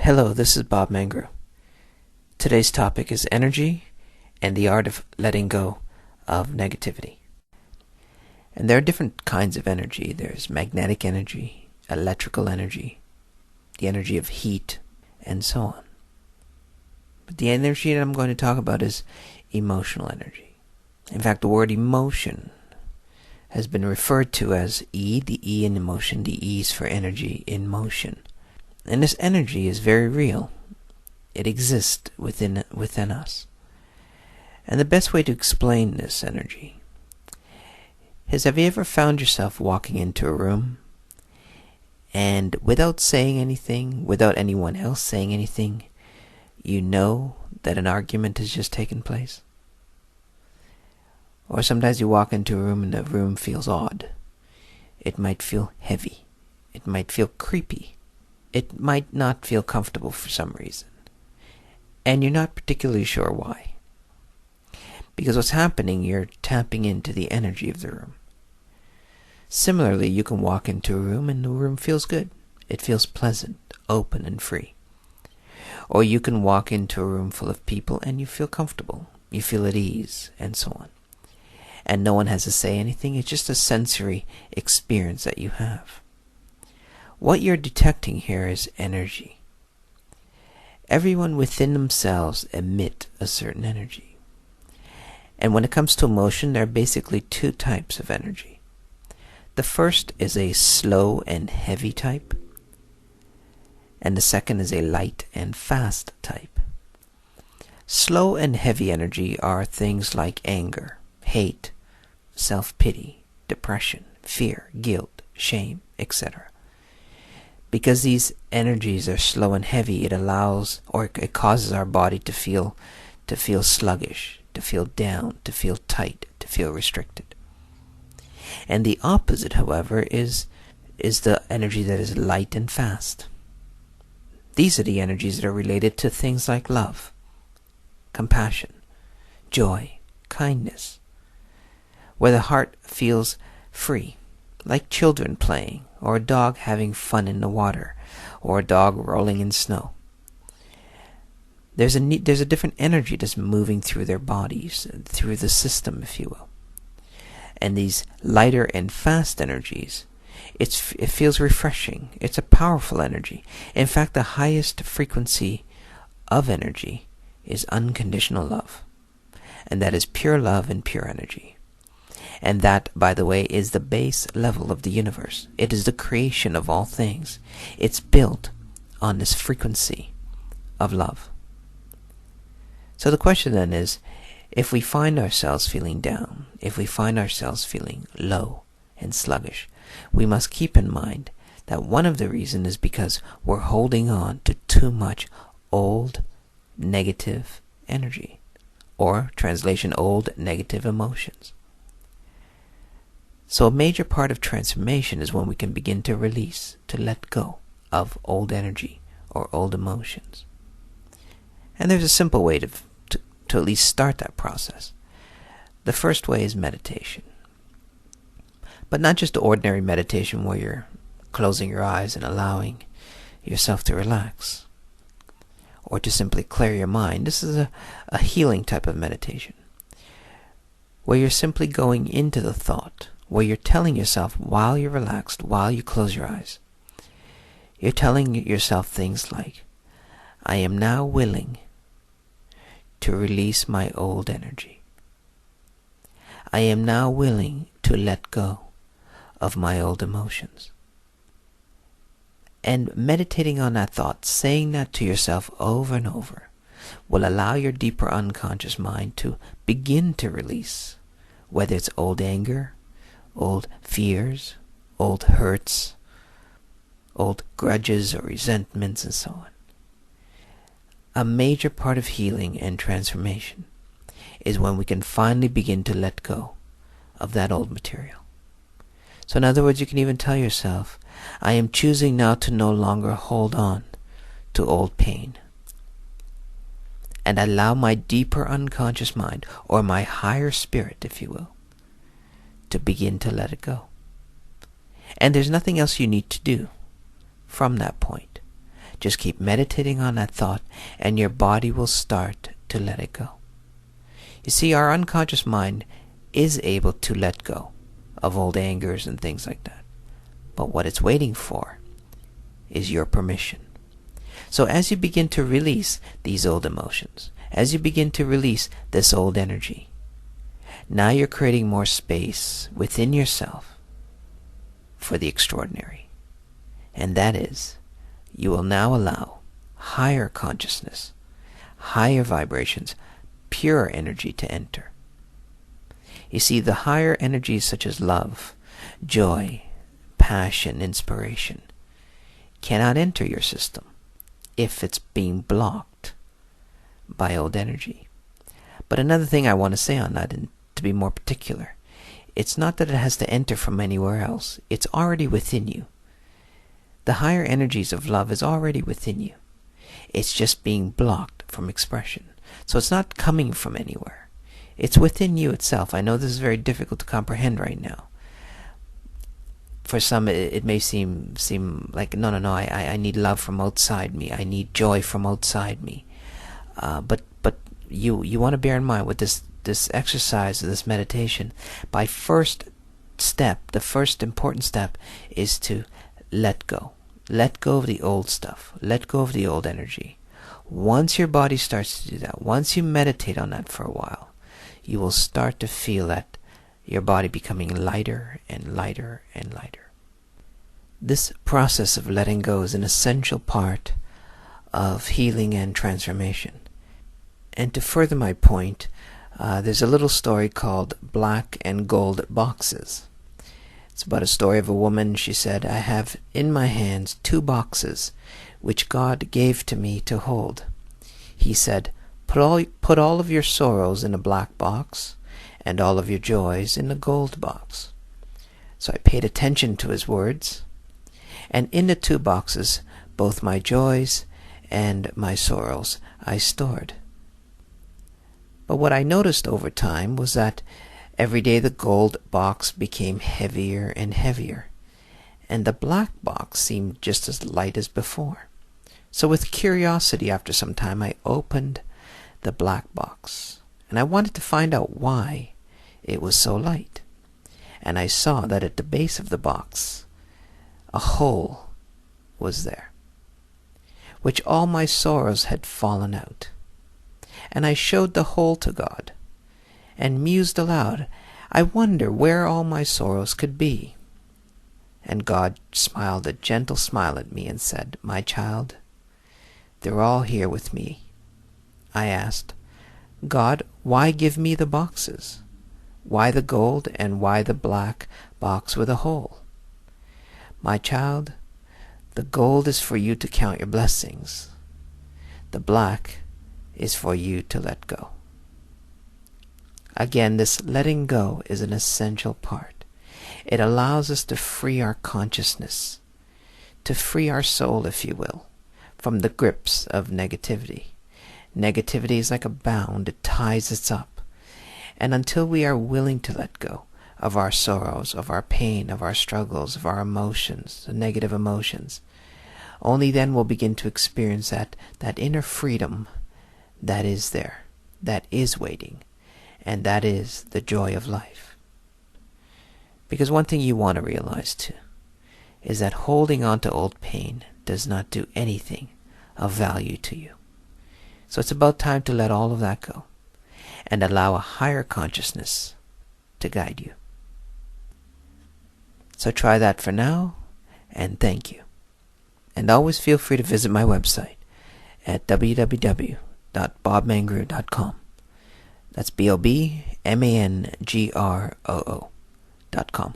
Hello, this is Bob Mangroo. Today's topic is energy and the art of letting go of negativity. And there are different kinds of energy. There's magnetic energy, electrical energy, the energy of heat, and so on. But the energy that I'm going to talk about is emotional energy. In fact, the word emotion has been referred to as E, the E in emotion, the E is for energy in motion. And this energy is very real. It exists within us. And the best way to explain this energy is, have you ever found yourself walking into a room and without saying anything, without anyone else saying anything, you know that an argument has just taken place? Or sometimes you walk into a room and the room feels odd. It might feel heavy. It might feel creepy. It might not feel comfortable for some reason. And you're not particularly sure why. Because what's happening, you're tapping into the energy of the room. Similarly, you can walk into a room and the room feels good. It feels pleasant, open, and free. Or you can walk into a room full of people and you feel comfortable. You feel at ease, and so on. And no one has to say anything. It's just a sensory experience that you have. What you're detecting here is energy. Everyone within themselves emit a certain energy. And when it comes to emotion, there are basically two types of energy. The first is a slow and heavy type, and the second is a light and fast type. Slow and heavy energy are things like anger, hate, self-pity, depression, fear, guilt, shame, etc. Because these energies are slow and heavy, it causes our body to feel sluggish, to feel down, to feel tight, to feel restricted. And the opposite, however, is the energy that is light and fast. These are the energies that are related to things like love, compassion, joy, kindness, where the heart feels free, like children playing, or a dog having fun in the water, or a dog rolling in snow. There's a different energy that's moving through their bodies, through the system, if you will. And these lighter and fast energies, it feels refreshing. It's a powerful energy. In fact, the highest frequency of energy is unconditional love. And that is pure love and pure energy. And that, by the way, is the base level of the universe. It is the creation of all things. It's built on this frequency of love. So the question then is, if we find ourselves feeling down, if we find ourselves feeling low and sluggish, we must keep in mind that one of the reasons is because we're holding on to too much old negative energy, or translation, old negative emotions. So a major part of transformation is when we can begin to release, to let go of old energy or old emotions. And there's a simple way to at least start that process. The first way is meditation. But not just the ordinary meditation where you're closing your eyes and allowing yourself to relax, or to simply clear your mind. This is a healing type of meditation, where you're simply going into the thought, where you're telling yourself while you're relaxed, while you close your eyes, you're telling yourself things like, I am now willing to release my old energy. I am now willing to let go of my old emotions. And meditating on that thought, saying that to yourself over and over, will allow your deeper unconscious mind to begin to release, whether it's old anger, old fears, old hurts, old grudges or resentments, and so on. A major part of healing and transformation is when we can finally begin to let go of that old material. So in other words, you can even tell yourself, I am choosing now to no longer hold on to old pain, and allow my deeper unconscious mind, or my higher spirit, if you will, to begin to let it go. And there's nothing else you need to do from that point. Just keep meditating on that thought, and your body will start to let it go. You see, our unconscious mind is able to let go of old angers and things like that. But what it's waiting for is your permission. So as you begin to release these old emotions, as you begin to release this old energy, now you're creating more space within yourself for the extraordinary. And that is, you will now allow higher consciousness, higher vibrations, pure energy to enter. You see, the higher energies such as love, joy, passion, inspiration cannot enter your system if it's being blocked by old energy. But another thing I want to say on that, and to be more particular, it's not that it has to enter from anywhere else. It's already within you. The higher energies of love is already within you. It's just being blocked from expression. So it's not coming from anywhere. It's within you itself. I know this is very difficult to comprehend right now. For some, it may seem like, no, I need love from outside me. I need joy from outside me. But you want to bear in mind with this exercise, this meditation, the first important step is to let go. Let go of the old stuff. Let go of the old energy. Once your body starts to do that, once you meditate on that for a while, you will start to feel that your body becoming lighter and lighter and lighter. This process of letting go is an essential part of healing and transformation. And to further my point, there's a little story called Black and Gold Boxes. It's about a story of a woman. She said, I have in my hands 2 boxes which God gave to me to hold. He said, put all of your sorrows in a black box and all of your joys in a gold box. So I paid attention to his words, and in the 2 boxes, both my joys and my sorrows I stored. But what I noticed over time was that every day the gold box became heavier and heavier, and the black box seemed just as light as before. So with curiosity, after some time, I opened the black box, and I wanted to find out why it was so light. And I saw that at the base of the box, a hole was there, which all my sorrows had fallen out. And I showed the hole to God, and mused aloud, I wonder where all my sorrows could be. And God smiled a gentle smile at me and said, my child, they're all here with me. I asked, God, why give me the boxes? Why the gold and why the black box with a hole? My child, the gold is for you to count your blessings. The black is for you to let go. Again, this letting go is an essential part. It allows us to free our consciousness, to free our soul, if you will, from the grips of negativity. Negativity is like a bound. It ties us up. And until we are willing to let go of our sorrows, of our pain, of our struggles, of our emotions, the negative emotions, only then we'll begin to experience that inner freedom that is there, that is waiting, and that is the joy of life. Because one thing you want to realize too is that holding on to old pain does not do anything of value to you. So it's about time to let all of that go and allow a higher consciousness to guide you. So try that for now, and thank you. And always feel free to visit my website at www.bobmangroo.com. That's BOBMANGROO.com.